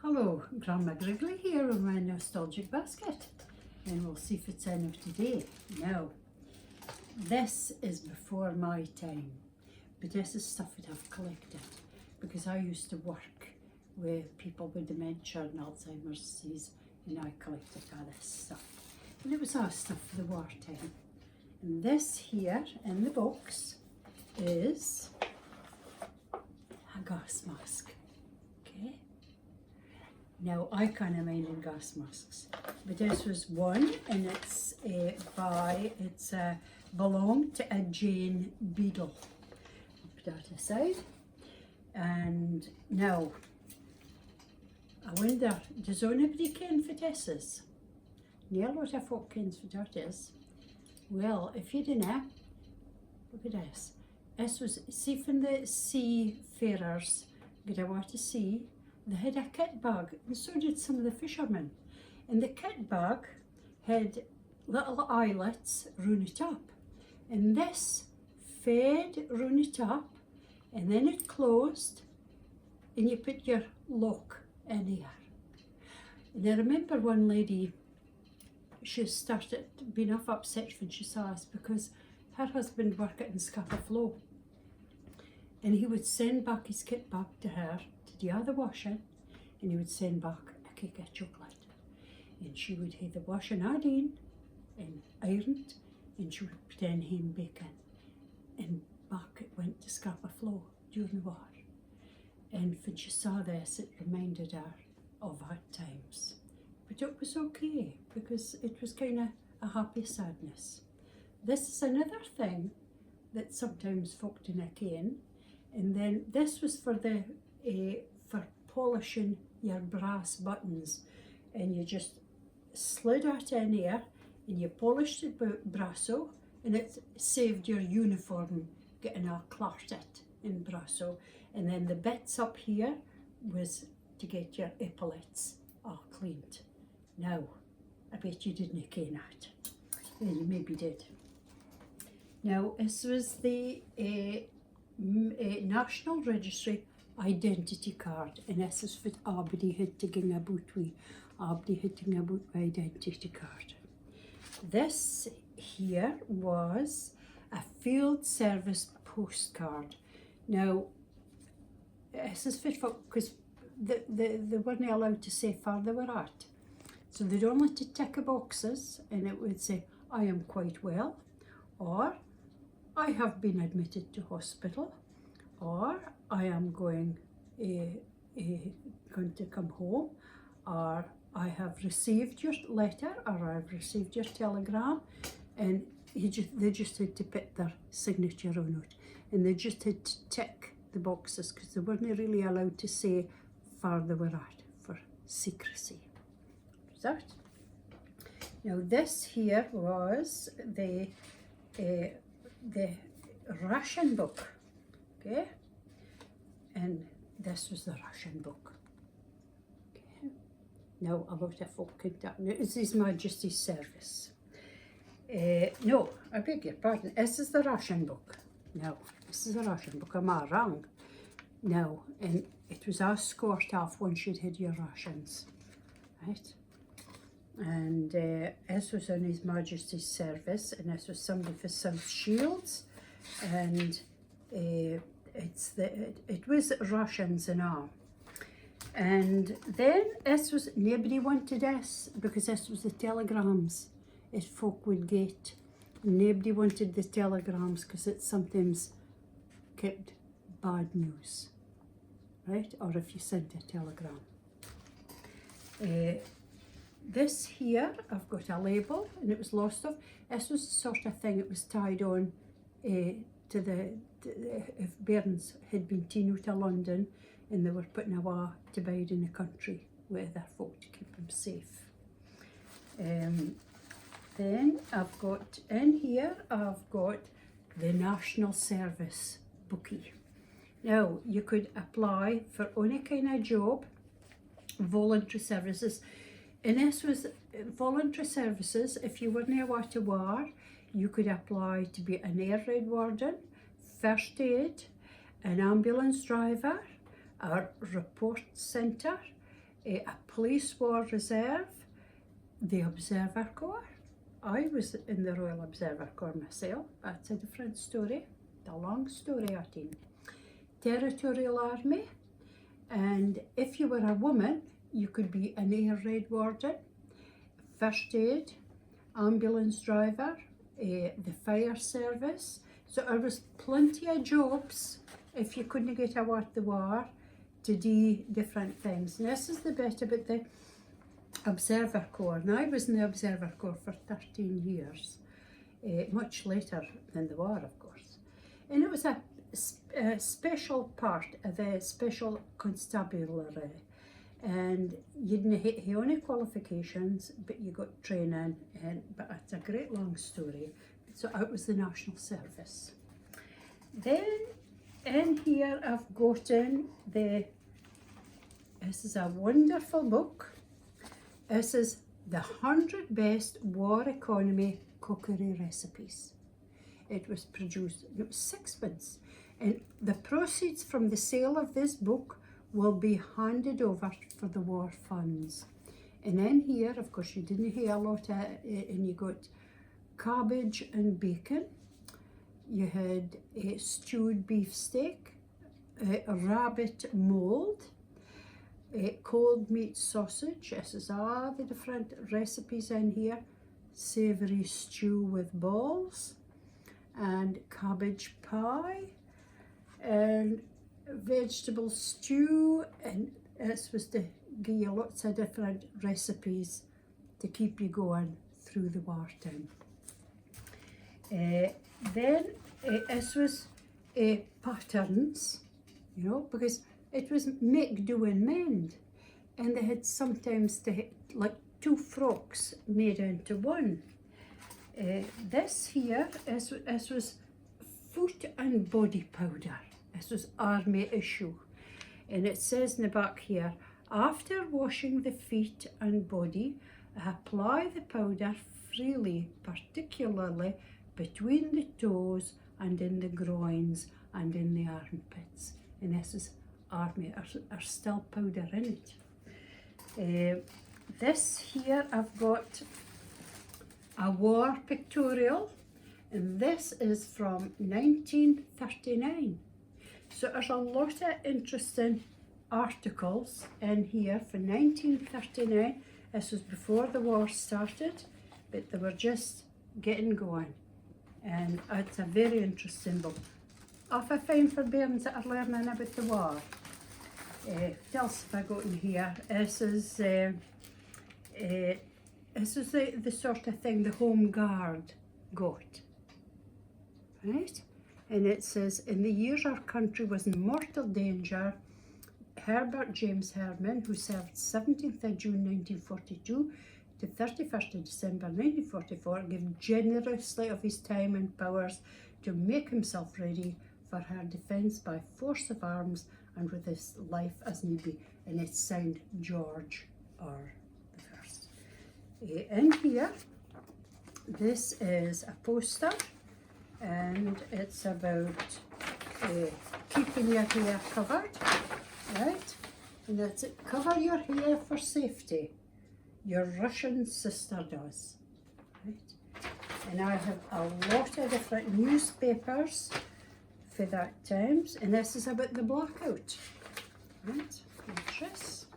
Hello, Grandma Griggly here with my nostalgic basket, and we'll see if it's in of today. Now, this is before my time, but this is stuff that I've collected because I used to work with people with dementia and Alzheimer's disease, and I collected all this stuff. And it was all stuff for the wartime. And this here in the box is a gas mask. Okay. Now, I can't mind in gas masks, but this was one, and it's belonged to a Jane Beadle. I'll put that aside. And now, I wonder, does anybody ken what this is? Near a lot of folk kens what that is. Well, if you dinna, look at this. This was, see from the seafarers get out to sea, they had a kit bag, and so did some of the fishermen. And the kit bag had little eyelets round it up. And this fed round it up, and then it closed, and you put your lock in here. And I remember one lady, she started being off upset when she saw us because her husband worked in Scapa Flow. And he would send back his kit bag to her to do all the washing, and he would send back a cake of chocolate. And she would have the washing all done and ironed, and she would put in ham bacon. And back it went to Scapa Flow during the war. And when she saw this, it reminded her of hard times. But it was okay, because it was kind of a happy sadness. This is another thing that sometimes folk didn't ken. And then this was for the for polishing your brass buttons, and you just slid it in here and you polished the brasso, and it saved your uniform getting all clattered in brasso. And then the bits up here was to get your epaulets all cleaned. Now, I bet you didn't ken that. Well, you maybe did. Now, this was the National Registry identity card, and this is what everybody had to ging about with. Everybody had to ging about with identity card. This here was a field service postcard. Now, this is fit for, because they weren't allowed to say far they were at. So they'd only to tick the boxes, and it would say, I am quite well, or I have been admitted to hospital, or I am going to come home, or I have received your letter, or I've received your telegram. And they just had to put their signature on it, and they just had to tick the boxes because they weren't really allowed to say far they were at for secrecy. Is that? Now this here was the ration book, okay, and this was the ration book. Okay. Now a lot of folk can tell. Now it's His Majesty's Service. No, I beg your pardon. This is the ration book. No, this is the ration book. I'm all wrong. No, and it was all scored off once you'd had your rations, right? And this was on His Majesty's Service, and this was somebody for South Shields, and it was rations and all. And then this was, nobody wanted this because this was the telegrams that folk would get. Nobody wanted the telegrams because it sometimes kept bad news, right? Or if you sent a telegram. This here, I've got a label, and it was lost of. This was the sort of thing it was tied on to the if bairns had been taken out of London and they were putting away to bide in the country with other folk to keep them safe. Then I've got in here, I've got the National Service bookie. Now you could apply for any kind of job, voluntary services. And this was voluntary services. If you were near to war, you could apply to be an air raid warden, first aid, an ambulance driver, a report centre, A Police War Reserve, the Observer Corps. I was in the Royal Observer Corps myself. That's a different story. It's a long story, I think. Territorial Army, and if you were a woman, you could be an air raid warden, first aid, ambulance driver, the fire service. So there was plenty of jobs if you couldn't get away the war to do different things. And this is the bit about the Observer Corps. Now, I was in the Observer Corps for 13 years, much later than the war, of course. And it was a special part of the Special Constabulary. And you didn't have any qualifications, but you got training, but it's a great long story. So it was the National Service. Then in here I've gotten this is a wonderful book. This is the 100 Best War Economy Cookery Recipes. It was produced, it was sixpence. And the proceeds from the sale of this book will be handed over for the war funds. And in here, of course, you didn't hear a lot of, and you got cabbage and bacon. You had a stewed beef steak, a rabbit mould, a cold meat sausage. This is all the different recipes in here. Savoury stew with balls, and cabbage pie, and vegetable stew, and this was to give you lots of different recipes to keep you going through the wartime. Then this was patterns, you know, because it was make, do and mend, and they had sometimes like 2 frocks made into one. This here this was foot and body powder. This was army issue, and it says in the back here, after washing the feet and body, apply the powder freely, particularly between the toes and in the groins and in the armpits. And this is army, are still powder in it. This here I've got a war pictorial, and this is from 1939. So there's a lot of interesting articles in here for 1939. This was before the war started, but they were just getting going. And it's a very interesting book. Off a fine for bairns that are learning about the war. What else have I got in here? This is the sort of thing the Home Guard got, right? And it says, in the years our country was in mortal danger, Herbert James Herman, who served 17th of June 1942 to 31st of December 1944, gave generously of his time and powers to make himself ready for her defence by force of arms and with his life as need be. And it's signed George R. the First. In here, this is a poster, and it's about keeping your hair covered, right? And that's it, cover your hair for safety. Your Russian sister does, right? And I have a lot of different newspapers for that times, and this is about the blackout, right? This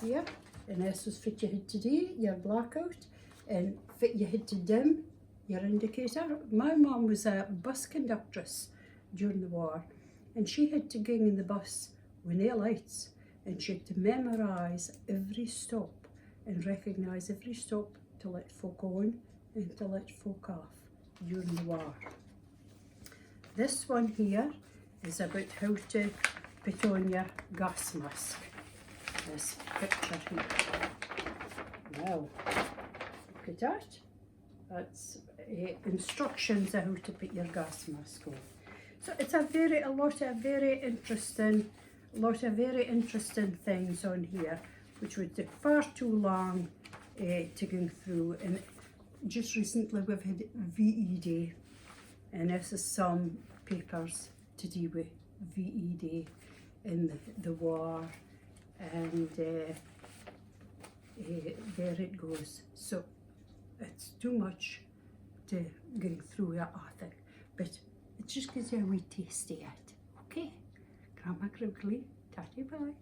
here, and this was fit you had today, your blackout, and fit you had to dim your indicator. My mum was a bus conductress during the war, and she had to gang in the bus with no lights, and she had to memorise every stop and recognise every stop to let folk on and to let folk off during the war. This one here is about how to put on your gas mask. This picture here. Now, look at that. That's instructions on how to put your gas mask on. So it's a lot of very interesting things on here, which would take far too long to go through. And just recently we've had VE Day, and this is some papers to do with VE Day in the war, and there it goes. So it's too much to go through it, I think, but it just gives you a wee taste of it. Okay, Grandma Griggly, tatty bye.